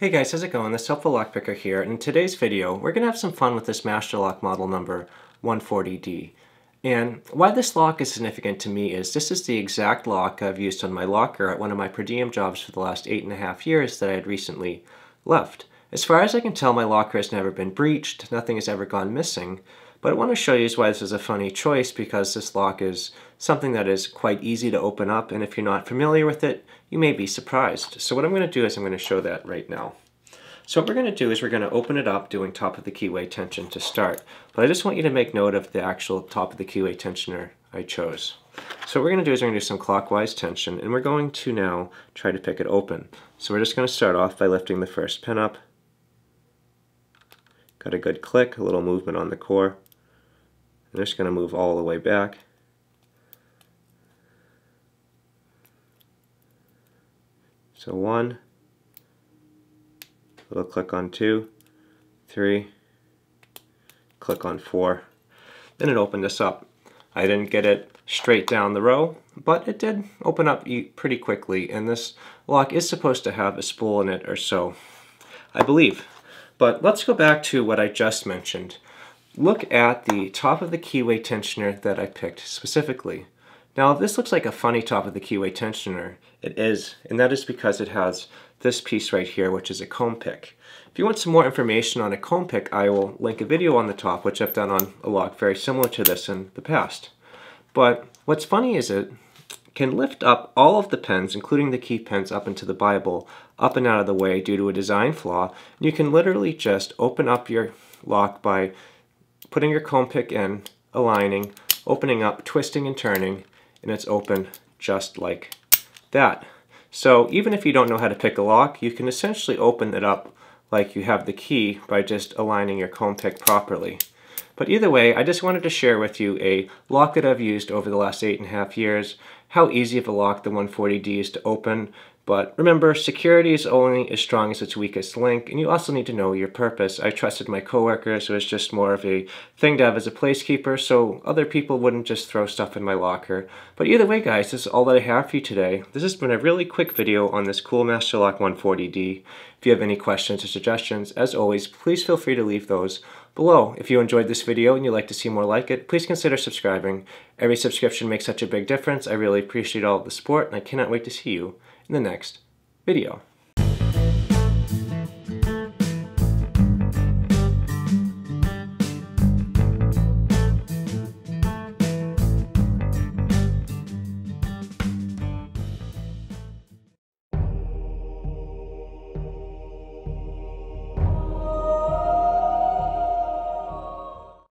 Hey guys, how's it going? This is HelpfulLockPicker here, and in today's video we're going to have some fun with this master lock model number 140D. And why this lock is significant to me is this is the exact lock I've used on my locker at one of my per diem jobs for the last 8.5 years that I had recently left. As far as I can tell, my locker has never been breached, nothing has ever gone missing, but I want to show you why this is a funny choice, because this lock is something that is quite easy to open up, and if you're not familiar with it, you may be surprised. So what I'm going to do is I'm going to show that right now. So what we're going to do is we're going to open it up doing top of the keyway tension to start. But I just want you to make note of the actual top of the keyway tensioner I chose. So what we're going to do is we're going to do some clockwise tension, and we're going to now try to pick it open. So we're just going to start off by lifting the first pin up. Got a good click, a little movement on the core. I'm just going to move all the way back. So 1, little click on 2, 3, click on 4. Then it opened this up. I didn't get it straight down the row, but it did open up pretty quickly, and this lock is supposed to have a spool in it or so, I believe. But let's go back to what I just mentioned. Look at the top of the keyway tensioner that I picked specifically. Now this looks like a funny top of the keyway tensioner. It is, and that is because it has this piece right here, which is a comb pick. If you want some more information on a comb pick, I will link a video on the top, which I've done on a lock very similar to this in the past. But what's funny is it can lift up all of the pins, including the key pins up into the Bible, up and out of the way due to a design flaw. You can literally just open up your lock by putting your comb pick in, aligning, opening up, twisting and turning, and it's open just like that. So even if you don't know how to pick a lock, you can essentially open it up like you have the key by just aligning your comb pick properly. But either way, I just wanted to share with you a lock that I've used over the last 8.5 years, how easy of a lock the 140D is to open. But remember, security is only as strong as its weakest link, and you also need to know your purpose. I trusted my coworkers, so it's just more of a thing to have as a placekeeper, so other people wouldn't just throw stuff in my locker. But either way, guys, this is all that I have for you today. This has been a really quick video on this cool Master Lock 140D. If you have any questions or suggestions, as always, please feel free to leave those below. If you enjoyed this video and you'd like to see more like it, please consider subscribing. Every subscription makes such a big difference. I really appreciate all of the support, and I cannot wait to see you in the next video.